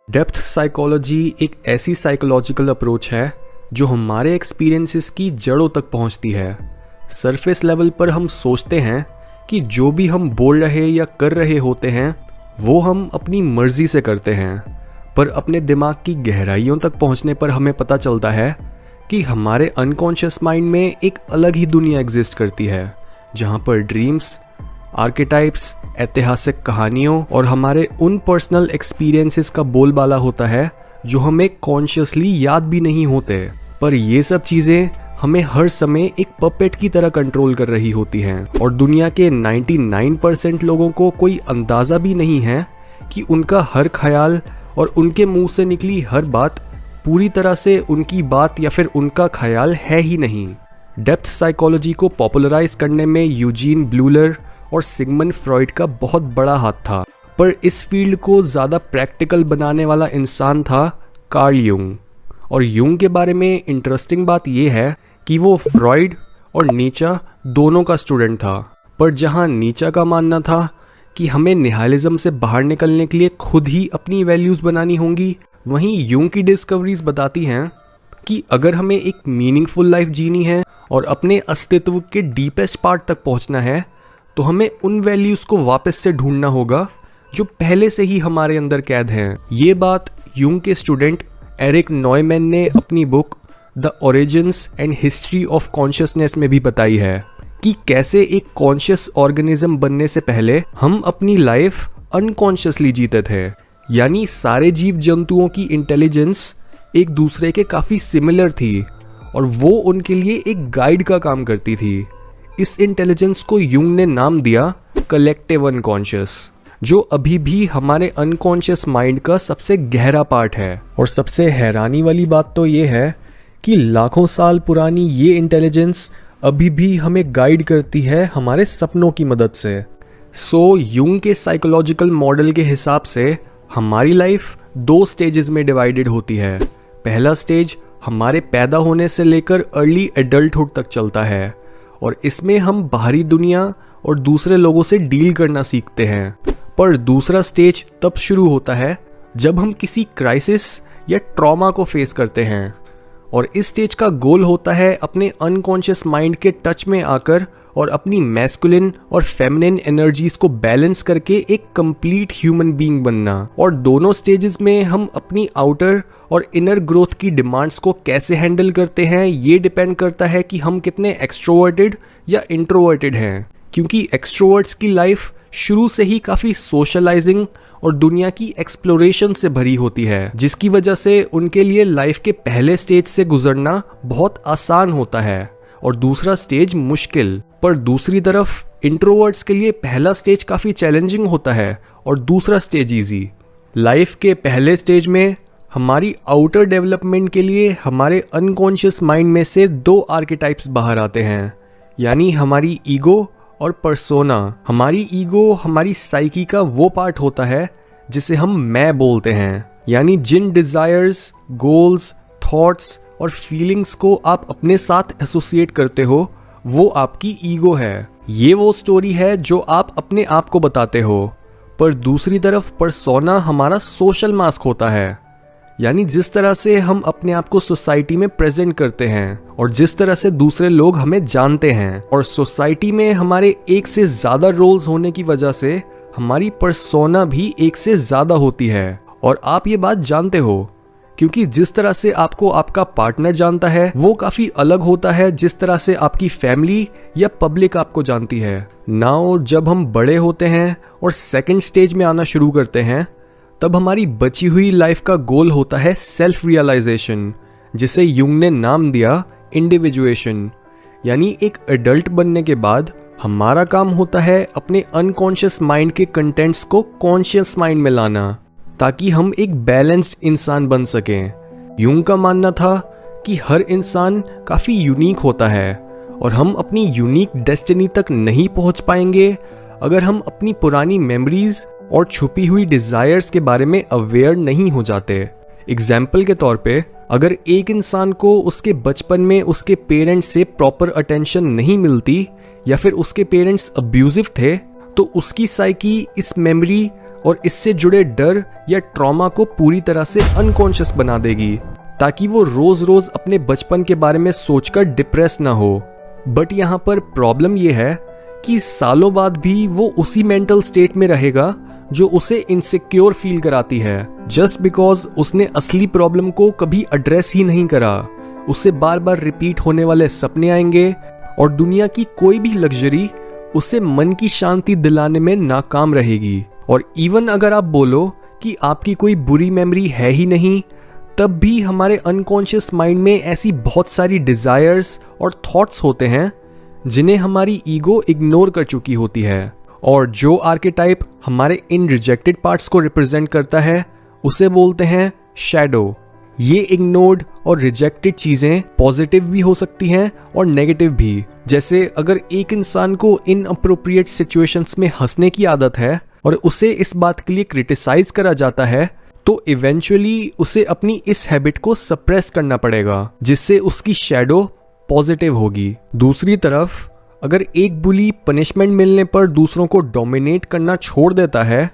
Depth psychology एक ऐसी psychological approach है जो हमारे एक्सपीरियंसेस की जड़ों तक पहुंचती है। सरफेस लेवल पर हम सोचते हैं कि जो भी हम बोल रहे या कर रहे होते हैं वो हम अपनी मर्जी से करते हैं, पर अपने दिमाग की गहराइयों तक पहुंचने पर हमें पता चलता है कि हमारे अनकॉन्शियस माइंड में एक अलग ही दुनिया एग्जिस्ट करती है, जहां पर ड्रीम्स, आर्केटाइप्स, ऐतिहासिक कहानियों और हमारे उन पर्सनल एक्सपीरियंसेस का बोलबाला होता है जो हमें कॉन्शियसली याद भी नहीं होते, पर ये सब चीज़ें हमें हर समय एक पपेट की तरह कंट्रोल कर रही होती हैं। और दुनिया के 99% लोगों को कोई अंदाज़ा भी नहीं है कि उनका हर ख्याल और उनके मुंह से निकली हर बात पूरी तरह से उनकी बात या फिर उनका ख्याल है ही नहीं। डेप्थ साइकोलॉजी को पॉपुलराइज करने में यूजीन ब्लूलर और सिगमंड फ्रॉइड का बहुत बड़ा हाथ था, पर इस फील्ड को ज़्यादा प्रैक्टिकल बनाने वाला इंसान था कार्ल यूंग। और यूंग के बारे में इंटरेस्टिंग बात यह है कि वो फ्रॉइड और नीचा दोनों का स्टूडेंट था, पर जहाँ नीचा का मानना था कि हमें निहालिज्म से बाहर निकलने के लिए खुद ही अपनी वैल्यूज़ बनानी होंगी, वहीं यूंग की डिस्कवरीज बताती हैं कि अगर हमें एक मीनिंगफुल लाइफ जीनी है और अपने अस्तित्व के डीपेस्ट पार्ट तक पहुंचना है तो हमें उन वैल्यूज़ को वापस से ढूंढना होगा जो पहले से ही हमारे अंदर कैद हैं। ये बात यूंग के स्टूडेंट एरिक नॉयमैन ने अपनी book the origins and history of consciousness में भी बताई है कि कैसे एक कॉन्शियस ऑर्गेनिज्म बनने से पहले हम अपनी लाइफ अनकॉन्शियसली जीते थे। यानी सारे जीव जंतुओं की इंटेलिजेंस एक दूसरे के काफ़ी सिमिलर थी और वो उनके लिए एक गाइड का काम करती थी। इस इंटेलिजेंस को यूंग ने नाम दिया कलेक्टिव अनकॉन्शियस, जो अभी भी हमारे अनकॉन्शियस माइंड का सबसे गहरा पार्ट है। और सबसे हैरानी वाली बात तो ये है कि लाखों साल पुरानी ये इंटेलिजेंस अभी भी हमें गाइड करती है हमारे सपनों की मदद से। सो यूंग के साइकोलॉजिकल मॉडल के हिसाब से हमारी लाइफ 2 स्टेजेस में डिवाइडेड होती है। पहला स्टेज हमारे पैदा होने से लेकर अर्ली एडल्टहुड तक चलता है और इसमें हम बाहरी दुनिया और दूसरे लोगों से डील करना सीखते हैं। पर दूसरा स्टेज तब शुरू होता है जब हम किसी क्राइसिस या ट्रॉमा को फेस करते हैं, और इस स्टेज का गोल होता है अपने अनकॉन्शियस माइंड के टच में आकर और अपनी मैस्कुलिन और फेमिनिन एनर्जीज को बैलेंस करके एक कंप्लीट ह्यूमन बीइंग बनना। और दोनों स्टेजेस में हम अपनी आउटर और इनर ग्रोथ की डिमांड्स को कैसे हैंडल करते हैं ये डिपेंड करता है कि हम कितने एक्सट्रोवर्टेड या इंट्रोवर्टेड हैं, क्योंकि एक्सट्रोवर्ट्स की लाइफ शुरू से ही काफ़ी सोशलाइजिंग और दुनिया की एक्सप्लोरेशन से भरी होती है, जिसकी वजह से उनके लिए लाइफ के पहले स्टेज से गुजरना बहुत आसान होता है और दूसरा स्टेज मुश्किल। पर दूसरी तरफ इंट्रोवर्ट्स के लिए पहला स्टेज काफ़ी चैलेंजिंग होता है और दूसरा स्टेज इजी। लाइफ के पहले स्टेज में हमारी आउटर डेवलपमेंट के लिए हमारे अनकॉन्शियस माइंड में से 2 आर्केटाइप्स बाहर आते हैं, यानी हमारी ईगो और पर्सोना। हमारी ईगो हमारी साइकी का वो पार्ट होता है जिसे हम मैं बोलते हैं, यानी जिन डिज़ायर्स, गोल्स, थॉट्स और फीलिंग्स को आप अपने साथ एसोसिएट करते हो वो आपकी ईगो है। ये वो स्टोरी है जो आप अपने आप को बताते हो। पर दूसरी तरफ पर्सोना हमारा सोशल मास्क होता है, यानी जिस तरह से हम अपने आप को सोसाइटी में प्रेजेंट करते हैं और जिस तरह से दूसरे लोग हमें जानते हैं। और सोसाइटी में हमारे एक से ज़्यादा रोल्स होने की वजह से हमारी पर्सोना भी एक से ज़्यादा होती है। और आप ये बात जानते हो क्योंकि जिस तरह से आपको आपका पार्टनर जानता है वो काफ़ी अलग होता है जिस तरह से आपकी फैमिली या पब्लिक आपको जानती है। नाउ जब हम बड़े होते हैं और सेकंड स्टेज में आना शुरू करते हैं तब हमारी बची हुई लाइफ का गोल होता है सेल्फ रियलाइजेशन, जिसे यूंग ने नाम दिया इंडिविजुएशन। यानी एक एडल्ट बनने के बाद हमारा काम होता है अपने अनकॉन्शियस माइंड के कंटेंट्स को कॉन्शियस माइंड में लाना ताकि हम एक बैलेंस्ड इंसान बन सकें। यूंग का मानना था कि हर इंसान काफ़ी यूनिक होता है और हम अपनी यूनिक डेस्टिनी तक नहीं पहुंच पाएंगे अगर हम अपनी पुरानी मेमोरीज और छुपी हुई डिज़ायर्स के बारे में अवेयर नहीं हो जाते। एग्जाम्पल के तौर पे अगर एक इंसान को उसके बचपन में उसके पेरेंट्स से प्रॉपर अटेंशन नहीं मिलती या फिर उसके पेरेंट्स अब्यूजिव थे तो उसकी साइकी इस मेमोरी और इससे जुड़े डर या ट्रॉमा को पूरी तरह से अनकॉन्शियस बना देगी, ताकि वो रोज रोज अपने बचपन के बारे में सोचकर डिप्रेस ना हो। बट यहाँ पर प्रॉब्लम ये है कि सालों बाद भी वो उसी मेंटल स्टेट में रहेगा जो उसे इनसिक्योर फील कराती है, जस्ट बिकॉज उसने असली प्रॉब्लम को कभी एड्रेस ही नहीं करा। उसे बार बार रिपीट होने वाले सपने आएंगे और दुनिया की कोई भी लग्जरी उसे मन की शांति दिलाने में नाकाम रहेगी। और इवन अगर आप बोलो कि आपकी कोई बुरी मेमोरी है ही नहीं, तब भी हमारे अनकॉन्शियस माइंड में ऐसी बहुत सारी डिजायर्स और थॉट्स होते हैं जिन्हें हमारी ईगो इग्नोर कर चुकी होती है। और जो आर्केटाइप हमारे इन रिजेक्टेड पार्ट्स को रिप्रेजेंट करता है उसे बोलते हैं शैडो। ये इग्नोर्ड और रिजेक्टेड चीजें पॉजिटिव भी हो सकती हैं और नेगेटिव भी। जैसे अगर एक इंसान को इनअप्रोप्रिएट सिचुएशंस में हंसने की आदत है और उसे इस बात के लिए क्रिटिसाइज करा जाता है, तो इवेंचुअली उसे अपनी इस हैबिट को सप्रेस करना पड़ेगा, जिससे उसकी शैडो पॉजिटिव होगी। दूसरी तरफ अगर एक बुली पनिशमेंट मिलने पर दूसरों को डोमिनेट करना छोड़ देता है,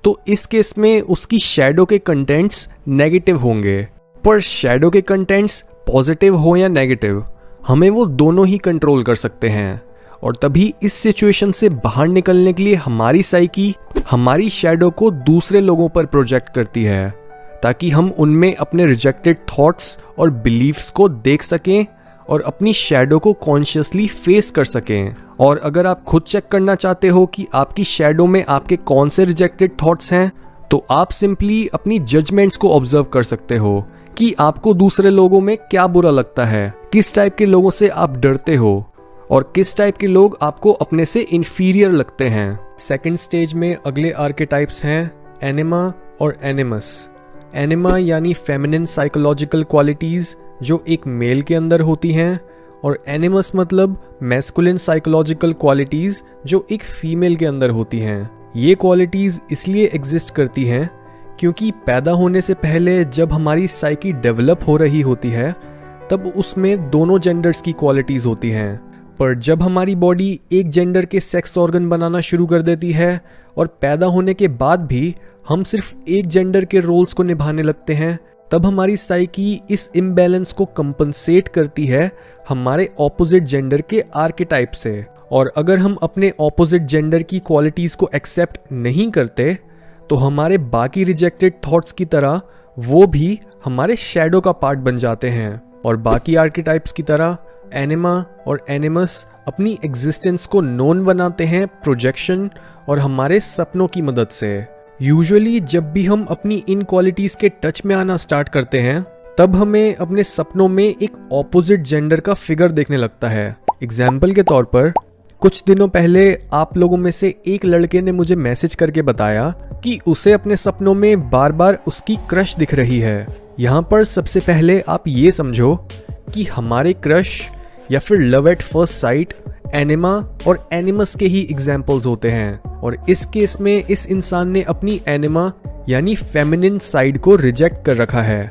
तो इस केस में उसकी शैडो के कंटेंट्स नेगेटिव होंगे। पर शैडो के कंटेंट्स पॉजिटिव हो या नेगेटिव, हमें वो दोनों ही कंट्रोल कर सकते हैं। और तभी इस सिचुएशन से बाहर निकलने के लिए हमारी साइकी हमारी शैडो को दूसरे लोगों पर प्रोजेक्ट करती है, ताकि हम उनमें अपने रिजेक्टेड थॉट्स और बिलीफ्स को देख सकें और अपनी शैडो को कॉन्शियसली फेस कर सकें। और अगर आप खुद चेक करना चाहते हो कि आपकी शैडो में आपके कौन से रिजेक्टेड थॉट्स हैं, तो आप सिंपली अपनी जजमेंट्स को ऑब्जर्व कर सकते हो कि आपको दूसरे लोगों में क्या बुरा लगता है, किस टाइप के लोगों से आप डरते हो और किस टाइप के लोग आपको अपने से इन्फीरियर लगते हैं। सेकंड स्टेज में अगले आर्केटाइप्स हैं एनिमा और एनिमस। एनिमा यानी फेमिनिन साइकोलॉजिकल क्वालिटीज जो एक मेल के अंदर होती हैं, और एनिमस मतलब मैस्कुलिन साइकोलॉजिकल क्वालिटीज जो एक फीमेल के अंदर होती हैं। ये क्वालिटीज इसलिए एग्जिस्ट करती हैं क्योंकि पैदा होने से पहले जब हमारी साइकी डेवलप हो रही होती है, तब उसमें दोनों जेंडर्स की क्वालिटीज होती हैं। पर जब हमारी बॉडी एक जेंडर के सेक्स ऑर्गन बनाना शुरू कर देती है और पैदा होने के बाद भी हम सिर्फ एक जेंडर के रोल्स को निभाने लगते हैं, तब हमारी साइकी इस इम्बैलेंस को कंपनसेट करती है हमारे ऑपोजिट जेंडर के आर्केटाइप से। और अगर हम अपने ऑपोजिट जेंडर की क्वालिटीज को एक्सेप्ट नहीं करते, तो हमारे बाकी रिजेक्टेड थॉट्स की तरह वो भी हमारे शैडो का पार्ट बन जाते हैं। और बाकी आर्केटाइप्स की तरह एनिमा और एनिमस अपनी एग्जिस्टेंस को नोन बनाते हैं प्रोजेक्शन और हमारे सपनों की मदद से। यूजुअली जब भी हम अपनी इन क्वालिटीज के टच में आना स्टार्ट करते हैं, तब हमें अपने सपनों में एक ऑपोजिट जेंडर का फिगर देखने लगता है। एग्जाम्पल के तौर पर कुछ दिनों पहले आप लोगों में से एक लड़के ने मुझे मैसेज करके बताया कि उसे अपने सपनों में बार बार उसकी क्रश दिख रही है। यहाँ पर सबसे पहले आप ये समझो कि हमारे क्रश या फिर love at first sight anima और एनिमस के ही एग्जाम्पल्स होते हैं। और इस केस में इस इंसान ने अपनी एनिमा यानी फेमिनिन साइड को रिजेक्ट कर रखा है।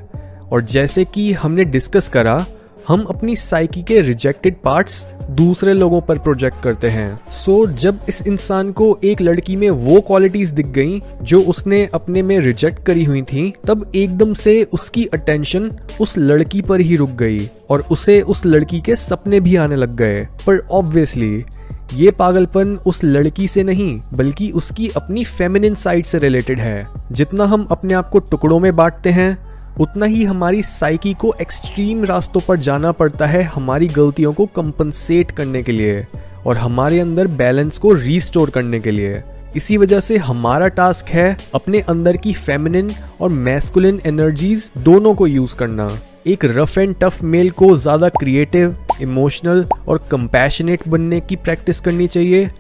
और जैसे कि हमने डिस्कस करा, हम अपनी साइकी के रिजेक्टेड पार्ट्स दूसरे लोगों पर प्रोजेक्ट करते हैं। सो जब इस इंसान को एक लड़की में वो क्वालिटीज दिख गई जो उसने अपने में रिजेक्ट करी हुई थी, तब एकदम से उसकी अटेंशन उस लड़की पर ही रुक गई और उसे उस लड़की के सपने भी आने लग गए। पर ऑब्वियसली ये पागलपन उस लड़की से नहीं, बल्कि उसकी अपनी फेमिनिन साइड से रिलेटेड है। जितना हम अपने आप को टुकड़ों में बांटते हैं, उतना ही हमारी साइकी को एक्सट्रीम रास्तों पर जाना पड़ता है हमारी गलतियों को कंपनसेट करने के लिए और हमारे अंदर बैलेंस को रीस्टोर करने के लिए। इसी वजह से हमारा टास्क है अपने अंदर की फेमिनिन और मैस्कुलिन एनर्जीज दोनों को यूज करना। एक रफ एंड टफ मेल को ज़्यादा क्रिएटिव, इमोशनल और कंपैशनेट बनने की प्रैक्टिस करनी चाहिए,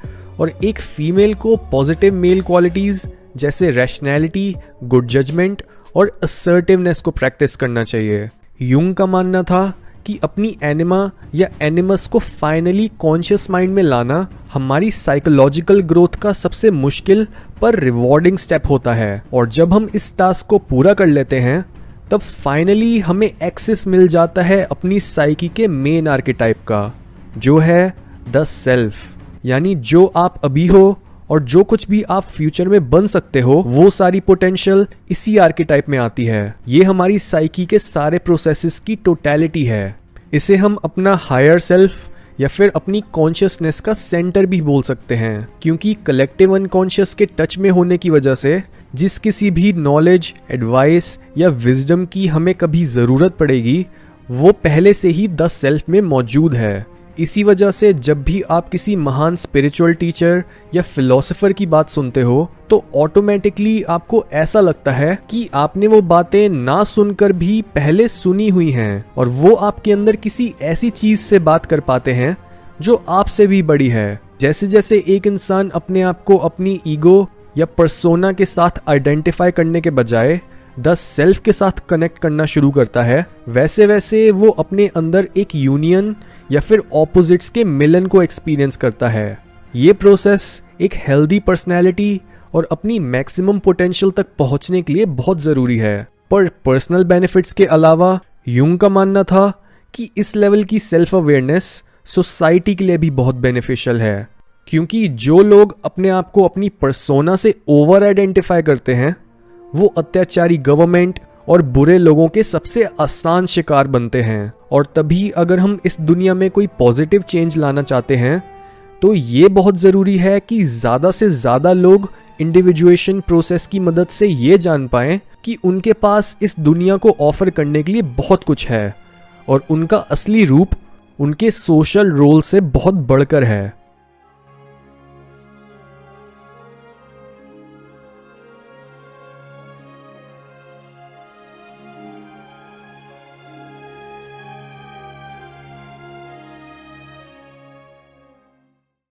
और एक फीमेल को पॉजिटिव मेल क्वालिटीज़ जैसे रैशनैलिटी, गुड जजमेंट और असर्टिवनेस को प्रैक्टिस करना चाहिए। यूंग का मानना था कि अपनी एनिमा या एनिमस को फाइनली कॉन्शियस माइंड में लाना हमारी साइकोलॉजिकल ग्रोथ का सबसे मुश्किल पर रिवॉर्डिंग स्टेप होता है। और जब हम इस टास्क को पूरा कर लेते हैं, तब फाइनली हमें एक्सेस मिल जाता है अपनी साइकी के मेन आर्केटाइप का, जो है द सेल्फ। यानी जो आप अभी हो और जो कुछ भी आप फ्यूचर में बन सकते हो वो सारी पोटेंशियल इसी आर्केटाइप में आती है। ये हमारी साइकी के सारे प्रोसेसेस की टोटलिटी है। इसे हम अपना हायर सेल्फ या फिर अपनी कॉन्शियसनेस का सेंटर भी बोल सकते हैं, क्योंकि कलेक्टिव अनकॉन्शियस के टच में होने की वजह से जिस किसी भी नॉलेज, एडवाइस या विजडम की हमें कभी ज़रूरत पड़ेगी वो पहले से ही द सेल्फ में मौजूद है। इसी वजह से जब भी आप किसी महान स्पिरिचुअल टीचर या फिलोसोफर की बात सुनते हो तो ऑटोमेटिकली आपको ऐसा लगता है कि आपने वो बातें ना सुनकर भी पहले सुनी हुई हैं और वो आपके अंदर किसी ऐसी चीज से बात कर पाते हैं जो आपसे भी बड़ी है। जैसे जैसे एक इंसान अपने आप को अपनी ईगो या पर्सोना के साथ आइडेंटिफाई करने के बजाय द सेल्फ के साथ कनेक्ट करना शुरू करता है, वैसे वैसे वो अपने अंदर एक यूनियन या फिर ऑपोजिट्स के मिलन को एक्सपीरियंस करता है। ये प्रोसेस एक हेल्दी पर्सनैलिटी और अपनी मैक्सिमम पोटेंशियल तक पहुंचने के लिए बहुत ज़रूरी है। पर पर्सनल बेनिफिट्स के अलावा यूंग का मानना था कि इस लेवल की सेल्फ अवेयरनेस सोसाइटी के लिए भी बहुत बेनिफिशियल है, क्योंकि जो लोग अपने आप को अपनी पर्सोना से ओवर आइडेंटिफाई करते हैं वो अत्याचारी गवर्नमेंट और बुरे लोगों के सबसे आसान शिकार बनते हैं। और तभी अगर हम इस दुनिया में कोई पॉजिटिव चेंज लाना चाहते हैं तो ये बहुत ज़रूरी है कि ज़्यादा से ज़्यादा लोग इंडिविजुएशन प्रोसेस की मदद से ये जान पाएं कि उनके पास इस दुनिया को ऑफर करने के लिए बहुत कुछ है और उनका असली रूप उनके सोशल रोल से बहुत बढ़कर है।